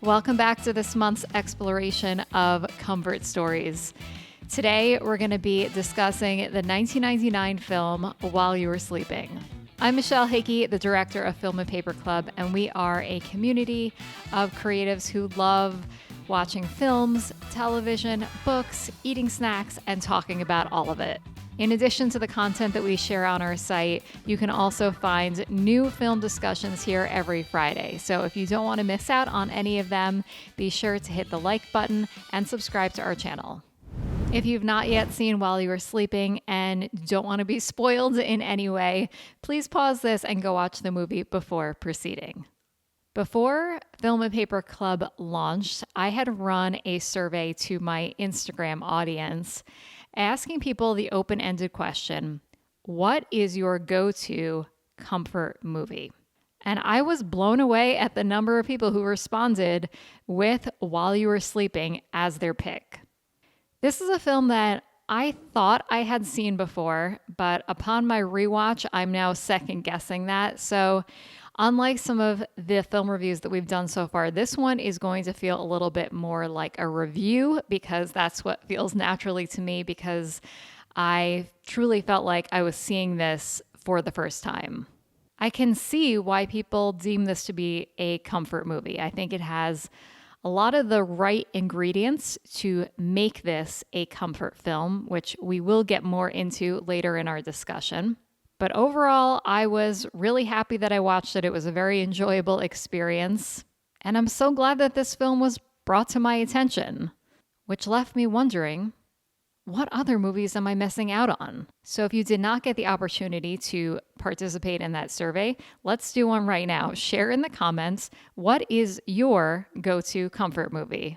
Welcome back to this month's exploration of comfort stories. Today, we're going to be discussing the 1999 film While You Were Sleeping. I'm Michelle Hickey, the director of Film and Paper Club, and we are a community of creatives who love watching films, television, books, eating snacks, and talking about all of it. In addition to the content that we share on our site, you can also find new film discussions here every Friday. So if you don't want to miss out on any of them, be sure to hit the like button and subscribe to our channel. If you've not yet seen While You Were Sleeping and don't want to be spoiled in any way, please pause this and go watch the movie before proceeding. Before Film and Paper Club launched, I had run a survey to my Instagram audience asking people the open-ended question, what is your go-to comfort movie? And I was blown away at the number of people who responded with While You Were Sleeping as their pick. This is a film that I thought I had seen before, but upon my rewatch, I'm now second guessing that. So unlike some of the film reviews that we've done so far, this one is going to feel a little bit more like a review because that's what feels naturally to me, because I truly felt like I was seeing this for the first time. I can see why people deem this to be a comfort movie. I think it has a lot of the right ingredients to make this a comfort film, which we will get more into later in our discussion. But overall, I was really happy that I watched it. It was a very enjoyable experience. And I'm so glad that this film was brought to my attention, which left me wondering, what other movies am I missing out on? So if you did not get the opportunity to participate in that survey, let's do one right now. Share in the comments, what is your go-to comfort movie?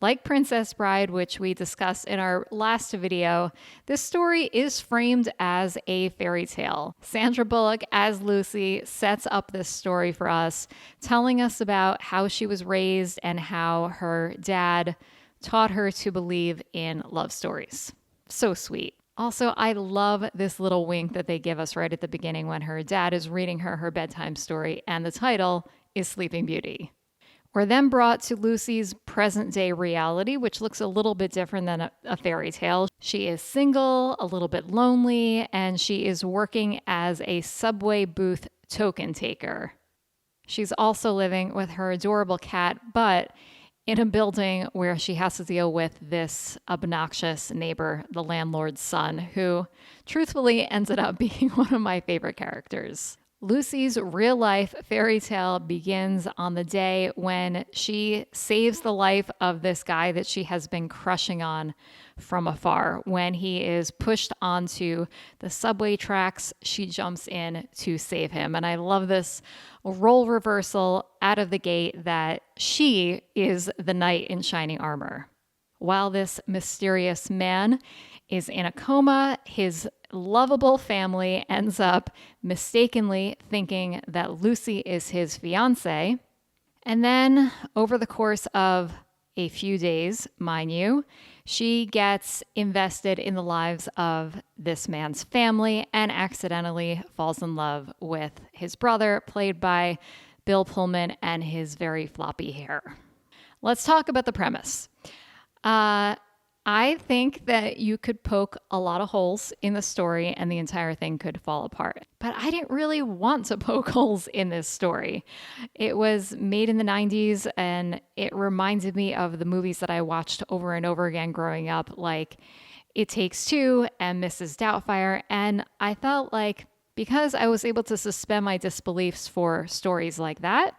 Like Princess Bride, which we discussed in our last video, this story is framed as a fairy tale. Sandra Bullock as Lucy sets up this story for us, telling us about how she was raised and how her dad taught her to believe in love stories. So sweet. Also, I love this little wink that they give us right at the beginning when her dad is reading her bedtime story, and the title is Sleeping Beauty. We're then brought to Lucy's present-day reality, which looks a little bit different than a fairy tale. She is single, a little bit lonely, and she is working as a subway booth token taker. She's also living with her adorable cat, but in a building where she has to deal with this obnoxious neighbor, the landlord's son, who truthfully ended up being one of my favorite characters. Lucy's real-life fairy tale begins on the day when she saves the life of this guy that she has been crushing on from afar. When he is pushed onto the subway tracks, she jumps in to save him. And I love this role reversal out of the gate that she is the knight in shining armor. While this mysterious man is in a coma, his lovable family ends up mistakenly thinking that Lucy is his fiancée. And then over the course of a few days, mind you, she gets invested in the lives of this man's family and accidentally falls in love with his brother, played by Bill Pullman, and his very floppy hair. Let's talk about the premise. I think that you could poke a lot of holes in the story and the entire thing could fall apart. But I didn't really want to poke holes in this story. It was made in the 90s and it reminded me of the movies that I watched over and over again growing up, like It Takes Two and Mrs. Doubtfire. And I felt like because I was able to suspend my disbeliefs for stories like that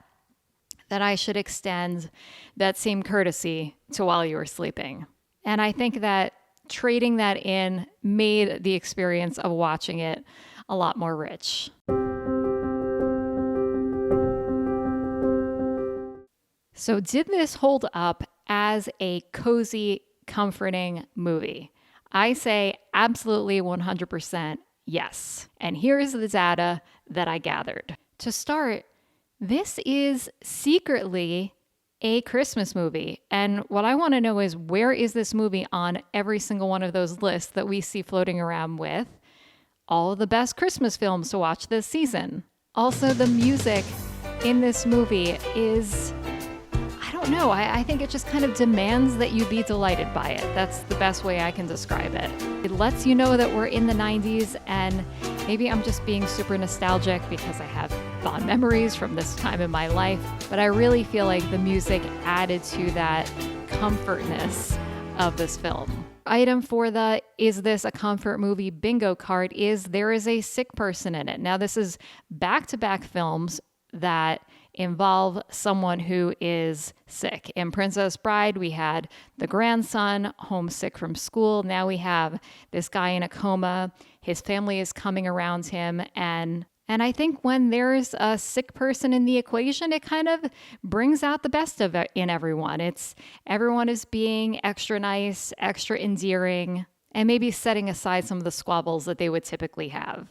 I should extend that same courtesy to While You Were Sleeping. And I think that trading that in made the experience of watching it a lot more rich. So did this hold up as a cozy, comforting movie? I say absolutely 100% yes. And here is the data that I gathered. To start, this is secretly a Christmas movie. And what I want to know is, where is this movie on every single one of those lists that we see floating around with all of the best Christmas films to watch this season? Also, the music in this movie is, I don't know, I think it just kind of demands that you be delighted by it. That's the best way I can describe it. It lets you know that we're in the 90s, and maybe I'm just being super nostalgic because I have fond memories from this time in my life, but I really feel like the music added to that comfortness of this film. Item for the "Is this a comfort movie?" bingo card is there is a sick person in it. Now, this is back-to-back films that involve someone who is sick. In Princess Bride, we had the grandson homesick from school. Now we have this guy in a coma. His family is coming around him, and I think when there's a sick person in the equation, it kind of brings out the best of it in everyone. Everyone is being extra nice, extra endearing, and maybe setting aside some of the squabbles that they would typically have.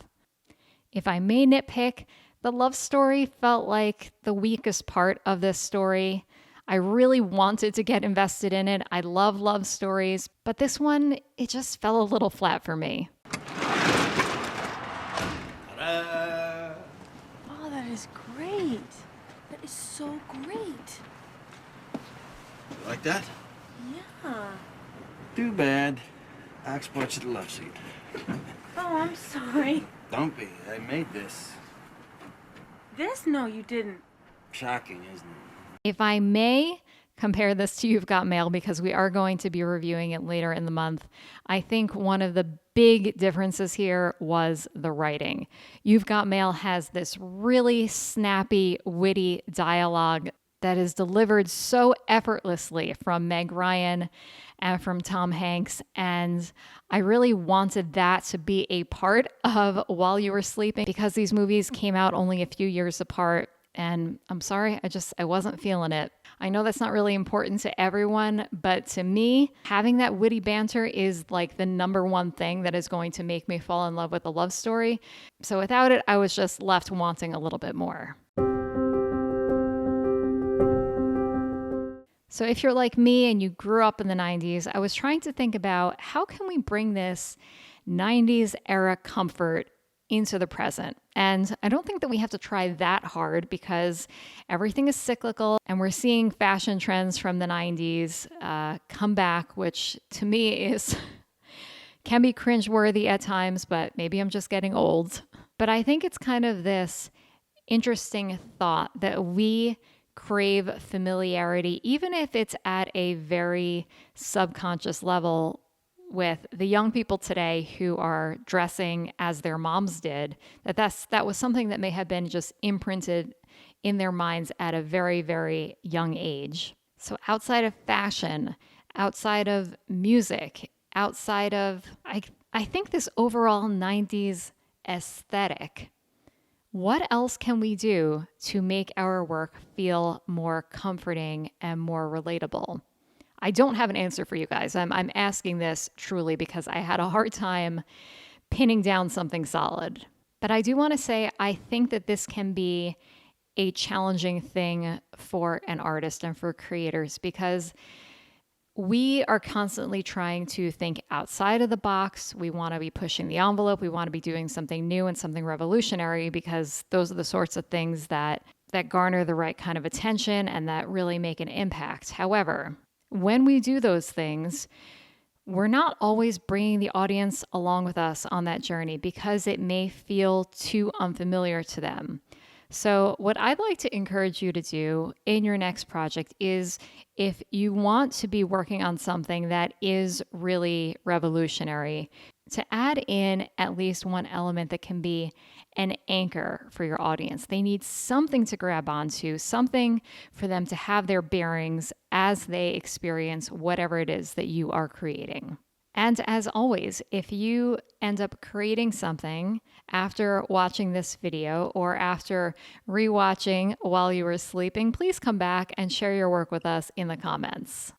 If I may nitpick, the love story felt like the weakest part of this story. I really wanted to get invested in it. I love love stories, but this one, it just fell a little flat for me. Oh, that is great. That is so great. You like that? Yeah. Too bad. I'll export you the love seat. Oh, I'm sorry. Don't be. I made this. This? No, you didn't. Shocking, isn't it? If I may compare this to You've Got Mail, because we are going to be reviewing it later in the month, I think one of the big differences here was the writing. You've Got Mail has this really snappy, witty dialogue that is delivered so effortlessly from Meg Ryan and from Tom Hanks. And I really wanted that to be a part of While You Were Sleeping, because these movies came out only a few years apart. And I'm sorry, I wasn't feeling it. I know that's not really important to everyone, but to me, having that witty banter is like the number one thing that is going to make me fall in love with a love story. So without it, I was just left wanting a little bit more. So if you're like me and you grew up in the 90s, I was trying to think about how can we bring this 90s era comfort into the present. And I don't think that we have to try that hard because everything is cyclical and we're seeing fashion trends from the 90s come back, which to me is can be cringeworthy at times, but maybe I'm just getting old. But I think it's kind of this interesting thought that we crave familiarity, even if it's at a very subconscious level, with the young people today who are dressing as their moms did, that was something that may have been just imprinted in their minds at a very, very young age. So outside of fashion, outside of music, outside of, I think this overall 90s aesthetic, what else can we do to make our work feel more comforting and more relatable? I don't have an answer for you guys. I'm asking this truly because I had a hard time pinning down something solid. But I do want to say I think that this can be a challenging thing for an artist and for creators because we are constantly trying to think outside of the box. We want to be pushing the envelope. We want to be doing something new and something revolutionary because those are the sorts of things that garner the right kind of attention and that really make an impact. However, when we do those things, we're not always bringing the audience along with us on that journey because it may feel too unfamiliar to them. So what I'd like to encourage you to do in your next project is if you want to be working on something that is really revolutionary, to add in at least one element that can be an anchor for your audience. They need something to grab onto, something for them to have their bearings as they experience whatever it is that you are creating. And as always, if you end up creating something after watching this video or after rewatching While You Were Sleeping, please come back and share your work with us in the comments.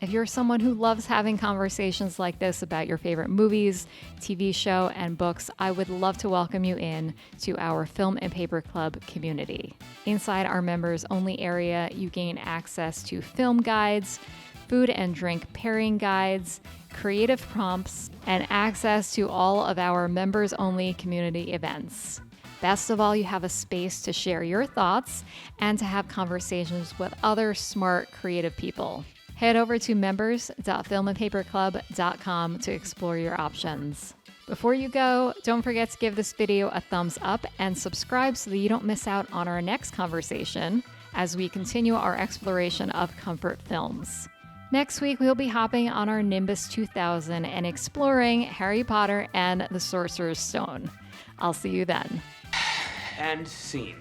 If you're someone who loves having conversations like this about your favorite movies, TV show, and books, I would love to welcome you in to our Film and Paper Club community. Inside our members only area, you gain access to film guides, food and drink pairing guides, creative prompts, and access to all of our members only community events. Best of all, you have a space to share your thoughts and to have conversations with other smart, creative people. Head over to members.filmandpaperclub.com to explore your options. Before you go, don't forget to give this video a thumbs up and subscribe so that you don't miss out on our next conversation as we continue our exploration of comfort films. Next week, we'll be hopping on our Nimbus 2000 and exploring Harry Potter and the Sorcerer's Stone. I'll see you then. And scene.